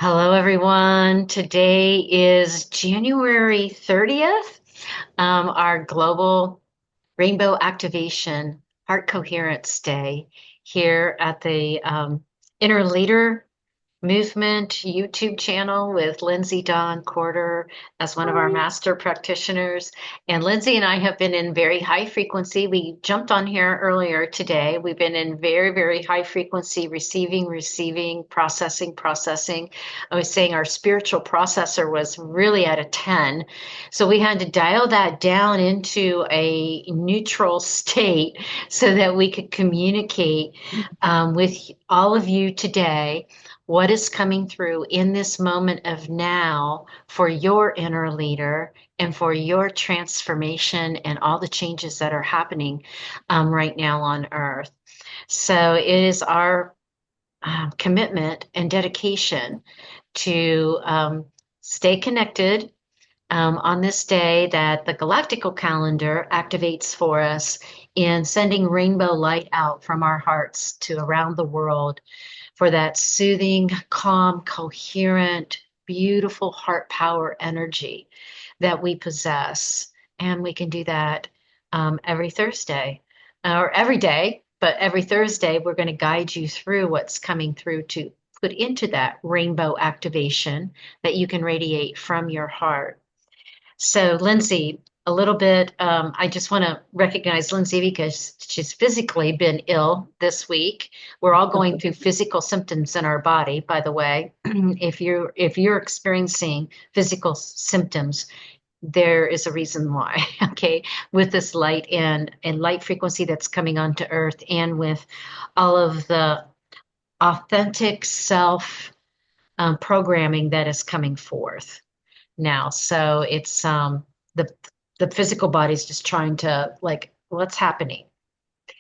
Hello, everyone. Today is January 30th, our global Rainbow Activation Heart Coherence Day here at the Inner Leader Movement YouTube channel with Lindsay Dawn Corder as one of our Hi. master practitioners. And Lindsay and I have been in very high frequency. We jumped on here earlier today. We've been in very, very high frequency, receiving, processing. I was saying our spiritual processor was really at a 10. So we had to dial that down into a neutral state so that we could communicate with all of you today what is coming through in this moment of now for your inner leader and for your transformation and all the changes that are happening right now on earth. So it is our commitment and dedication to stay connected on this day that the galactical calendar activates for us in sending rainbow light out from our hearts to around the world for that soothing, calm, coherent, beautiful heart power energy that we possess. And we can do that every Thursday or every day, but every Thursday, we're going to guide you through what's coming through to put into that rainbow activation that you can radiate from your heart. So, Lindsay, a little bit, I just want to recognize Lindsay because she's physically been ill this week. We're all going through physical symptoms in our body, by the way. If you're experiencing physical symptoms, there is a reason why, okay, with this light and light frequency that's coming onto Earth and with all of the authentic self programming that is coming forth now. So it's the the physical body's just trying to like what's happening.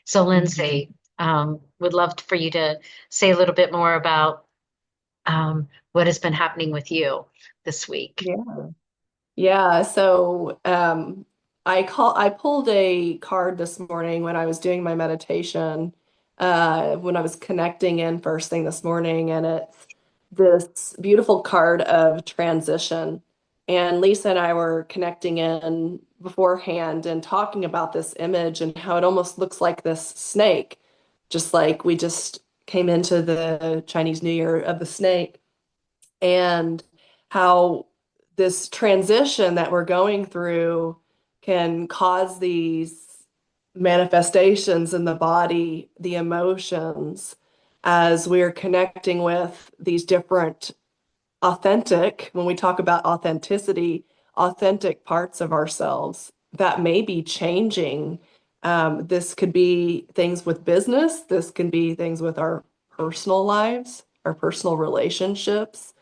So Mhm. Lindsay, would love for you to say a little bit more about what has been happening with you this week. Yeah. Yeah. I pulled a card this morning when I was doing my meditation, when I was connecting in first thing this morning, and it's this beautiful card of transition. And Lisa and I were connecting in beforehand and talking about this image and how it almost looks like this snake, just like we just came into the Chinese New Year of the snake. And how this transition that we're going through can cause these manifestations in the body, the emotions, as we're connecting with these different authentic, when we talk about authenticity, authentic parts of ourselves that may be changing. This could be things with business, this can be things with our personal lives, our personal relationships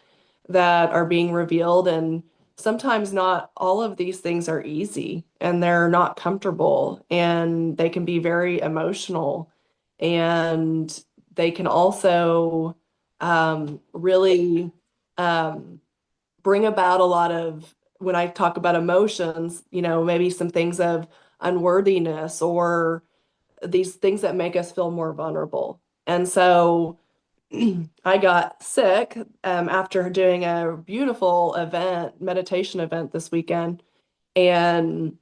that are being revealed. And sometimes not all of these things are easy and they're not comfortable and they can be very emotional. And they can also really um, bring about a lot of, when I talk about emotions, maybe some things of unworthiness or these things that make us feel more vulnerable. And so, I got sick after doing a beautiful event, meditation event this weekend. And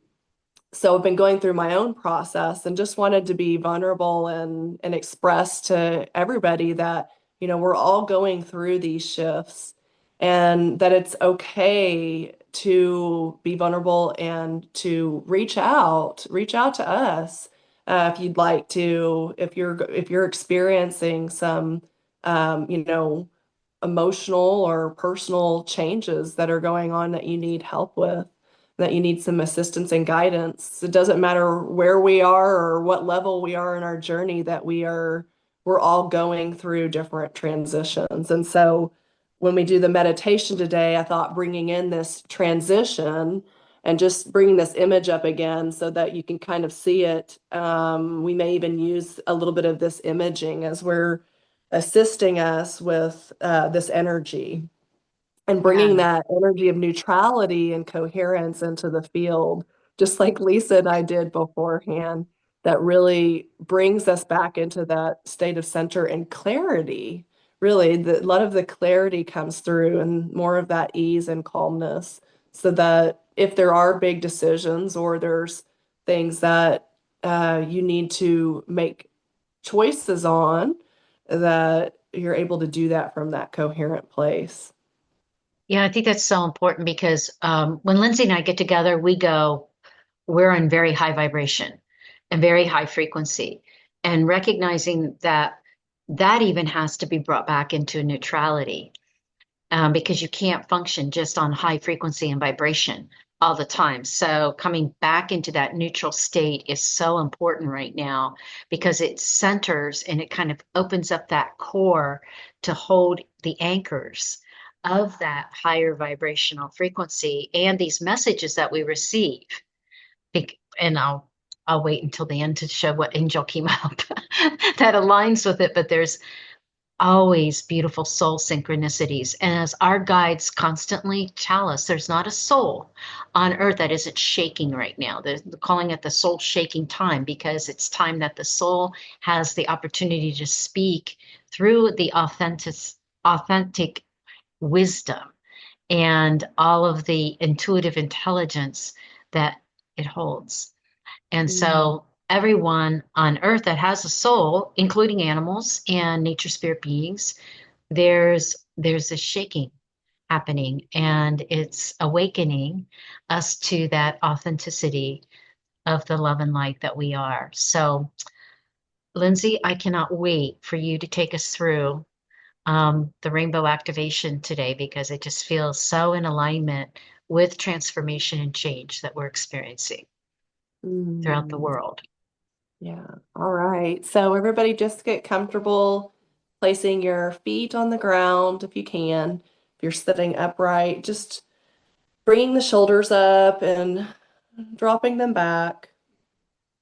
so I've been going through my own process and just wanted to be vulnerable and express to everybody that, we're all going through these shifts and that it's okay to be vulnerable and to reach out to us if you'd like to, if you're experiencing some you know, emotional or personal changes that are going on that you need help with, that you need some assistance and guidance. It doesn't matter where we are or what level we are in our journey, that we're all going through different transitions. And so when we do the meditation today, I thought bringing in this transition and just bringing this image up again so that you can kind of see it. We may even use a little bit of this imaging as we're assisting us with this energy and bringing Yeah. that energy of neutrality and coherence into the field, just like Lisa and I did beforehand, that really brings us back into that state of center and clarity, really a lot of the clarity comes through and more of that ease and calmness so that if there are big decisions or there's things that you need to make choices on, that you're able to do that from that coherent place. Yeah, I think that's so important because when Lindsay and I get together, we're in very high vibration and very high frequency, and recognizing that that even has to be brought back into neutrality, because you can't function just on high frequency and vibration all the time. So coming back into that neutral state is so important right now because it centers and it kind of opens up that core to hold the anchors of that higher vibrational frequency and these messages that we receive. And I'll wait until the end to show what angel came up that aligns with it, but there's always beautiful soul synchronicities. And as our guides constantly tell us, there's not a soul on earth that isn't shaking right now. They're calling it the soul shaking time because it's time that the soul has the opportunity to speak through the authentic wisdom and all of the intuitive intelligence that it holds. And Mm. so everyone on earth that has a soul, including animals and nature spirit beings, there's a shaking happening and it's awakening us to that authenticity of the love and light that we are. So, Lindsay, I cannot wait for you to take us through the rainbow activation today because it just feels so in alignment with transformation and change that we're experiencing throughout the Mm. world. Yeah. All right. So everybody just get comfortable placing your feet on the ground if you can. If you're sitting upright, just bringing the shoulders up and dropping them back.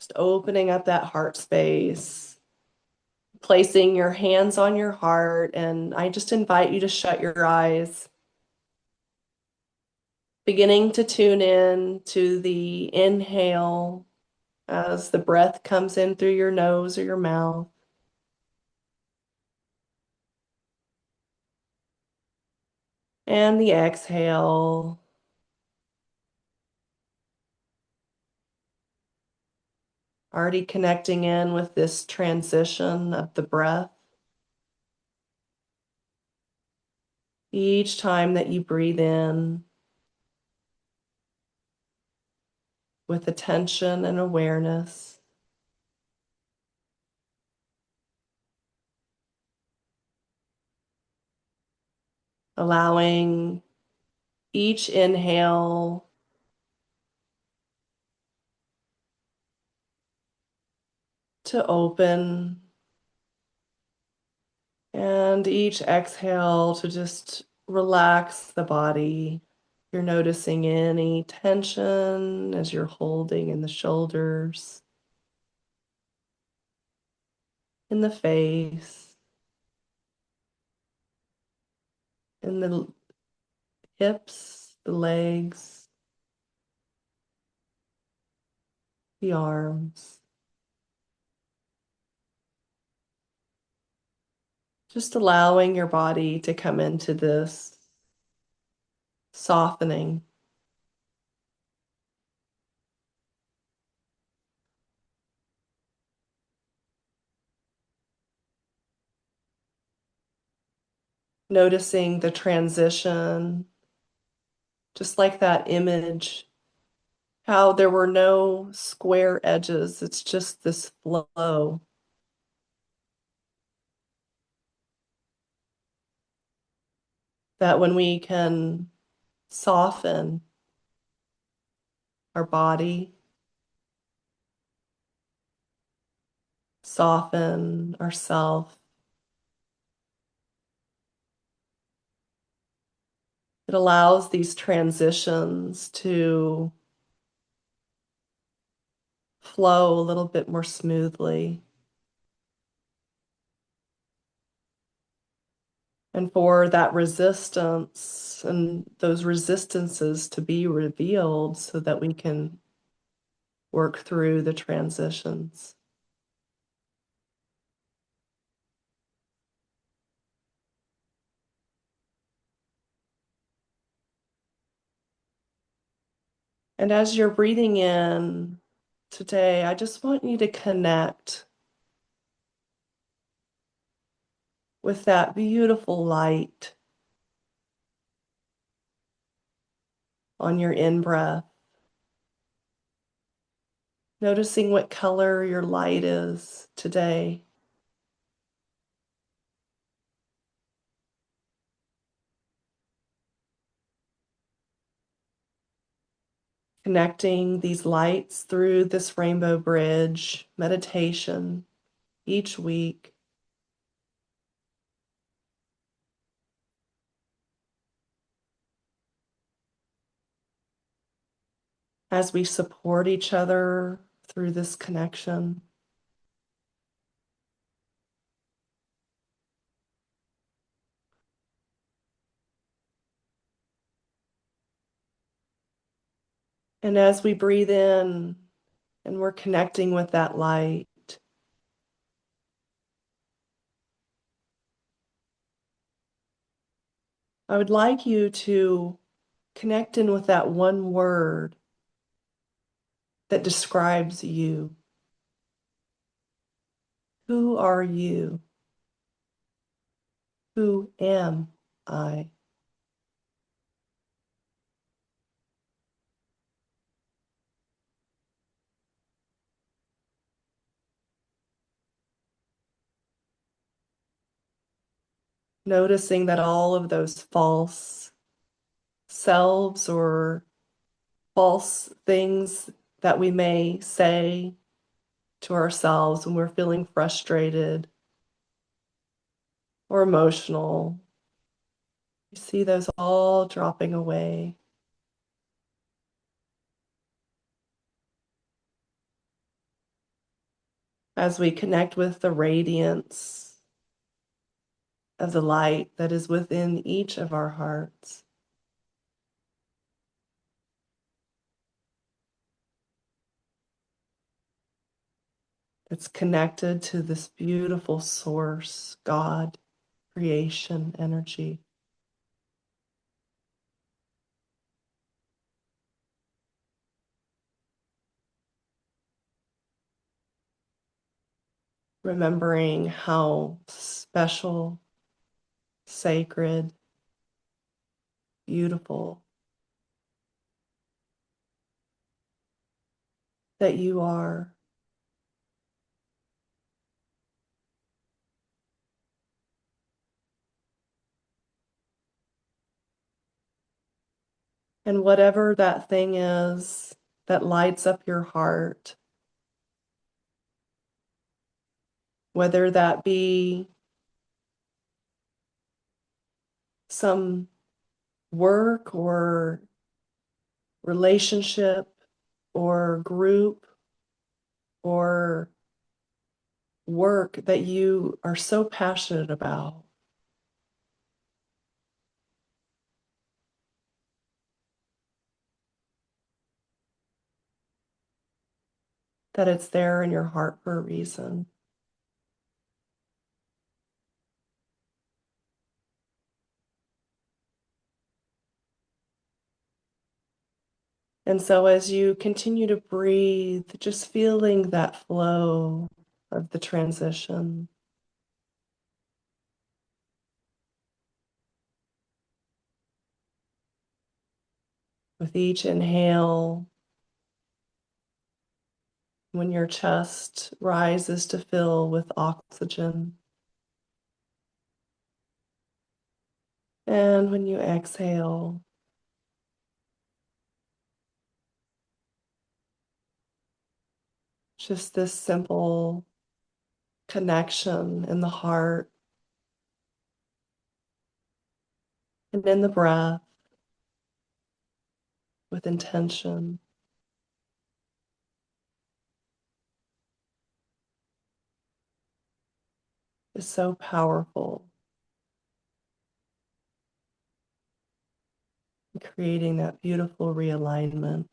Just opening up that heart space, placing your hands on your heart. And I just invite you to shut your eyes, beginning to tune in to the inhale as the breath comes in through your nose or your mouth. And the exhale, already connecting in with this transition of the breath. Each time that you breathe in with attention and awareness, allowing each inhale to open and each exhale to just relax the body. You're noticing any tension as you're holding in the shoulders, in the face, in the hips, the legs, the arms. Just allowing your body to come into this softening. Noticing the transition, just like that image, how there were no square edges. It's just this flow. That when we can soften our body, soften ourself, it allows these transitions to flow a little bit more smoothly. And for that resistance and those resistances to be revealed so that we can work through the transitions. And as you're breathing in today, I just want you to connect with that beautiful light on your in-breath, noticing what color your light is today. Connecting these lights through this rainbow bridge meditation each week. As we support each other through this connection. And as we breathe in and we're connecting with that light, I would like you to connect in with that one word that describes you. Who are you? Who am I? Noticing that all of those false selves or false things that we may say to ourselves when we're feeling frustrated or emotional, you see those all dropping away. As we connect with the radiance of the light that is within each of our hearts. It's connected to this beautiful source, God, creation, energy. Remembering how special, sacred, beautiful that you are. And whatever that thing is that lights up your heart, whether that be some work or relationship or group or work that you are so passionate about, that it's there in your heart for a reason. And so as you continue to breathe, just feeling that flow of the transition. With each inhale, when your chest rises to fill with oxygen, and when you exhale, just this simple connection in the heart and in the breath with intention is so powerful in creating that beautiful realignment.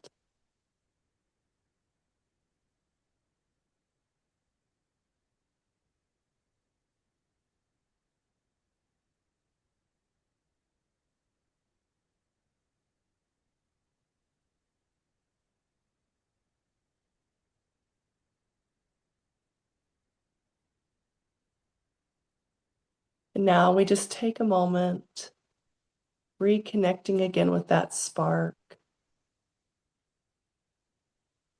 And now we just take a moment, reconnecting again with that spark,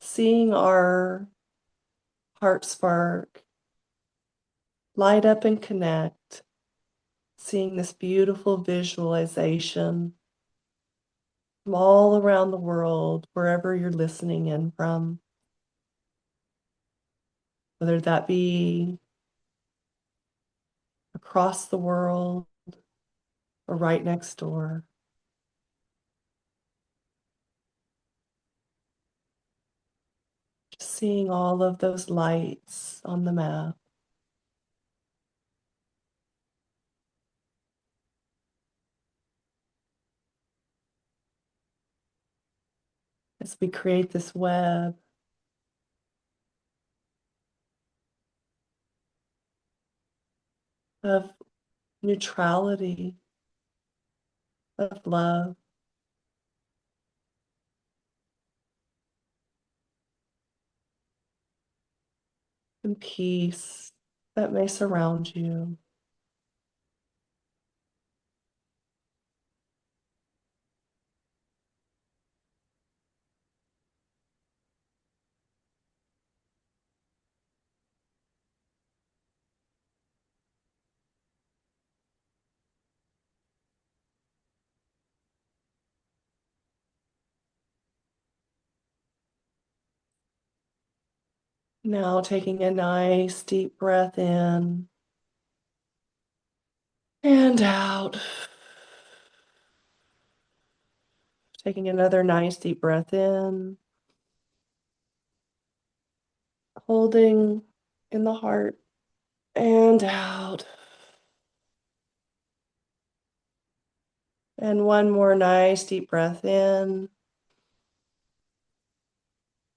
seeing our heart spark light up and connect, seeing this beautiful visualization from all around the world, wherever you're listening in from, whether that be across the world or right next door. Just seeing all of those lights on the map. As we create this web of neutrality, of love, and peace that may surround you. Now taking a nice deep breath in and out. Taking another nice deep breath in, holding in the heart and out. And one more nice deep breath in,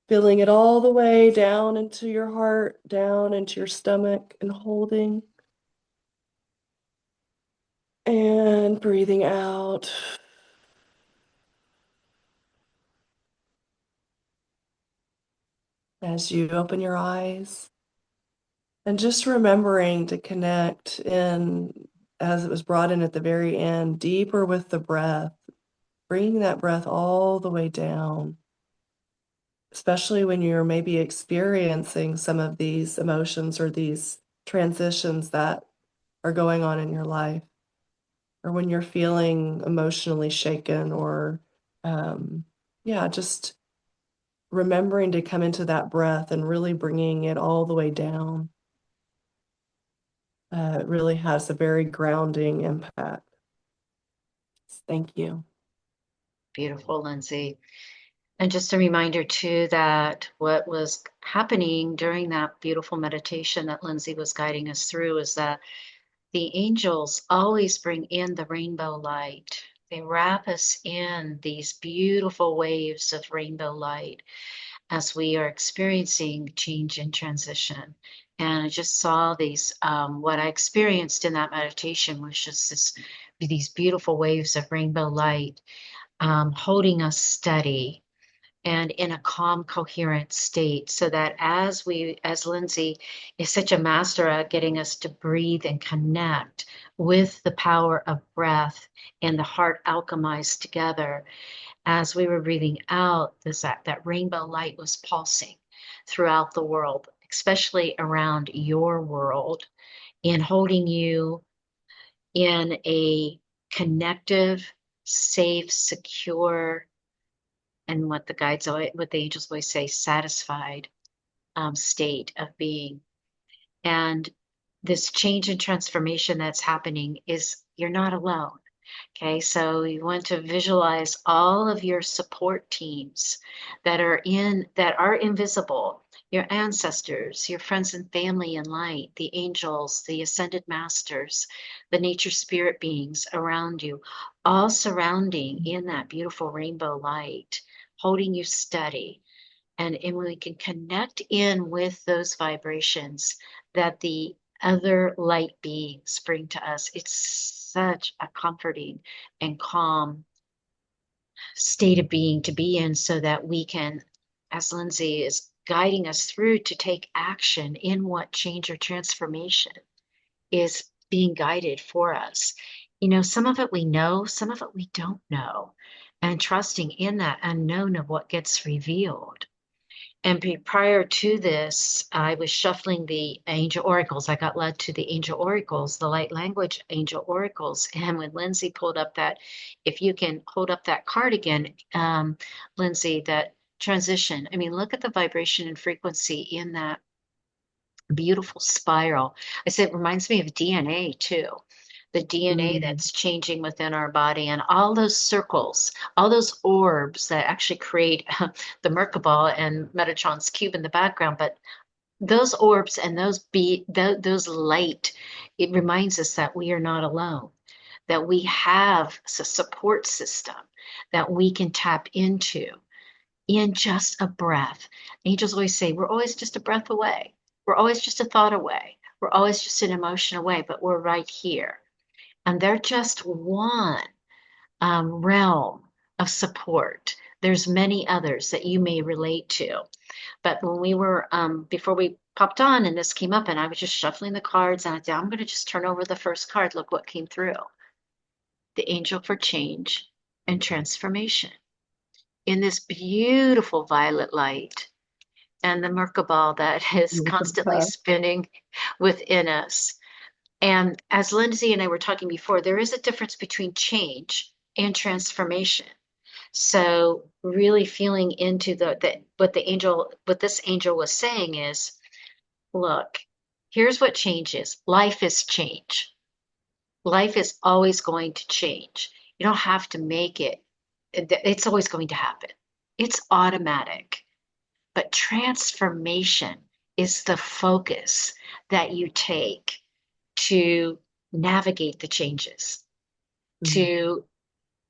feeling it all the way down into your heart, down into your stomach, and holding. And breathing out. As you open your eyes. And just remembering to connect in, as it was brought in at the very end, deeper with the breath, bringing that breath all the way down, especially when you're maybe experiencing some of these emotions or these transitions that are going on in your life, or when you're feeling emotionally shaken, or yeah, just remembering to come into that breath and really bringing it all the way down. It really has a very grounding impact. Thank you. Beautiful, Lindsay. And just a reminder too that what was happening during that beautiful meditation that Lindsay was guiding us through is that the angels always bring in the rainbow light. They wrap us in these beautiful waves of rainbow light as we are experiencing change and transition. And I just saw these, what I experienced in that meditation was just these beautiful waves of rainbow light, holding us steady and in a calm, coherent state, so that as Lindsay is such a master at getting us to breathe and connect with the power of breath and the heart alchemized together, as we were breathing out, that rainbow light was pulsing throughout the world, especially around your world, and holding you in a connective, safe, secure, and what the angels always say, satisfied state of being. And this change and transformation that's happening is you're not alone. Okay, so you want to visualize all of your support teams that are invisible, your ancestors, your friends and family in light, the angels, the ascended masters, the nature spirit beings around you, all surrounding in that beautiful rainbow light, holding you steady. And we can connect in with those vibrations that the other light beings bring to us. It's such a comforting and calm state of being to be in, so that we can, as Lindsay is guiding us through, to take action in what change or transformation is being guided for us. Some of it we know, some of it we don't know, and trusting in that unknown of what gets revealed. And prior to this, I was shuffling the angel oracles. I got led to the angel oracles, the light language angel oracles. And when Lindsay pulled up that, if you can hold up that card again, Lindsay, that transition. I mean, look at the vibration and frequency in that beautiful spiral. I said it reminds me of DNA too. The DNA Mm. that's changing within our body and all those circles, all those orbs that actually create the Merkabah and Metatron's cube in the background. But those orbs and those light, it reminds us that we are not alone, that we have a support system that we can tap into in just a breath. Angels always say, we're always just a breath away. We're always just a thought away. We're always just an emotion away, but we're right here. And they're just one realm of support. There's many others that you may relate to. But when we were, before we popped on and this came up and I was just shuffling the cards and I said, I'm going to just turn over the first card. Look what came through. The angel for change and transformation in this beautiful violet light and the Merkabah that is constantly Okay. spinning within us. And as Lindsay and I were talking before, there is a difference between change and transformation. So really feeling into what this angel was saying is, look, here's what changes. Life is change. Life is always going to change. You don't have to make it. It's always going to happen. It's automatic. But transformation is the focus that you take to navigate the changes, Mm. to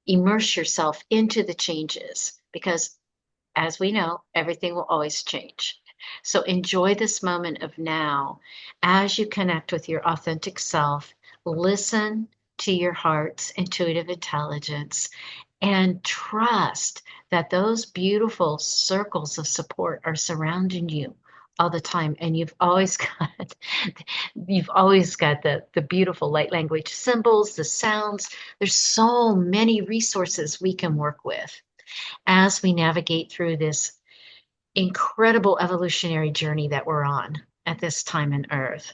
immerse yourself into the changes, because as we know, everything will always change. So enjoy this moment of now as you connect with your authentic self. Listen to your heart's intuitive intelligence and trust that those beautiful circles of support are surrounding you all the time. And you've always got the beautiful light language symbols, the sounds. There's so many resources we can work with as we navigate through this incredible evolutionary journey that we're on at this time in Earth.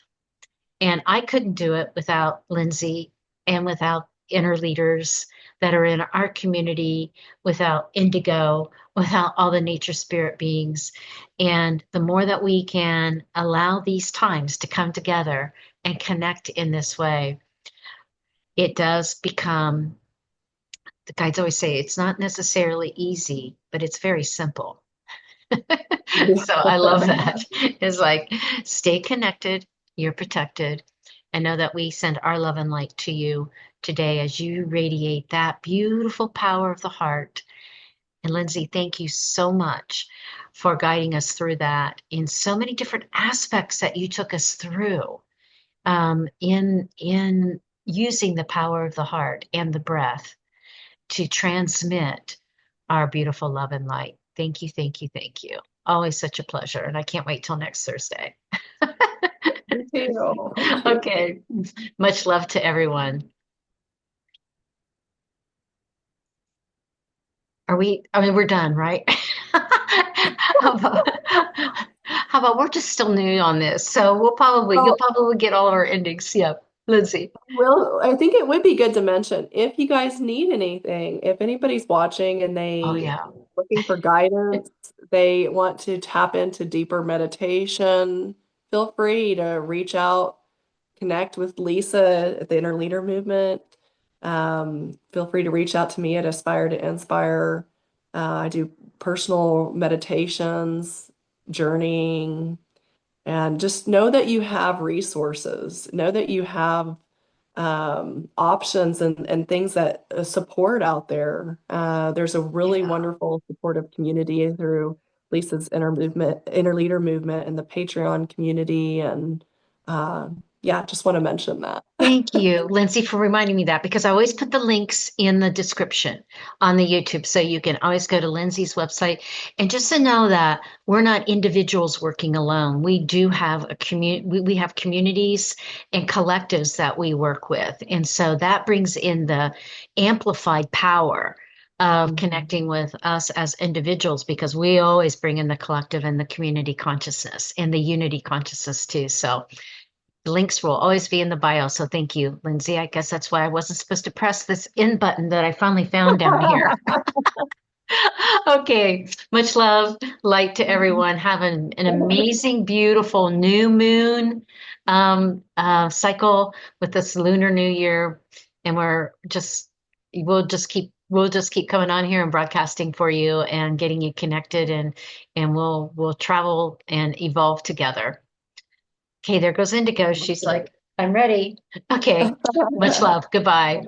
And I couldn't do it without Lindsay and without inner leaders that are in our community, without Indigo, without all the nature spirit beings. And the more that we can allow these times to come together and connect in this way, it does become, the guides always say, it's not necessarily easy, but it's very simple. So I love that. It's like, stay connected, you're protected, and know that we send our love and light to you today as you radiate that beautiful power of the heart. And Lindsay, thank you so much for guiding us through that in so many different aspects that you took us through, in using the power of the heart and the breath to transmit our beautiful love and light. Thank you, thank you, thank you. Always such a pleasure. And I can't wait till next Thursday. Thank you. Thank you. Okay. Much love to everyone. I mean, we're done, right? How about, how about we're just still new on this? So you'll Well, probably get all of our endings. Yep. Lindsay. I think it would be good to mention if you guys need anything, if anybody's watching and Oh, they yeah. looking for guidance, they want to tap into deeper meditation, feel free to reach out, connect with Lisa at the Inner Leader Movement. Feel free to reach out to me at Aspire to Inspire. I do personal meditations, journeying, and just know that you have resources. Know that you have options and things that support out there. There's a really Yeah. wonderful supportive community through Lisa's Inner Leader Movement, and the Patreon community, and Yeah, just want to mention that. Thank you, Lindsay, for reminding me that because I always put the links in the description on the YouTube. So you can always go to Lindsay's website. And just to know that we're not individuals working alone. We do have a we have communities and collectives that we work with. And so that brings in the amplified power of connecting with us as individuals because we always bring in the collective and the community consciousness and the unity consciousness too. So the links will always be in the bio. So thank you, Lindsay. I guess that's why I wasn't supposed to press this in button that I finally found down here. Okay. Much love, light to everyone. Have an amazing, beautiful new moon cycle with this Lunar New Year. And we'll just keep coming on here and broadcasting for you and getting you connected and we'll travel and evolve together. Okay, there goes Indigo. She's like, I'm ready. Okay, much love. Goodbye.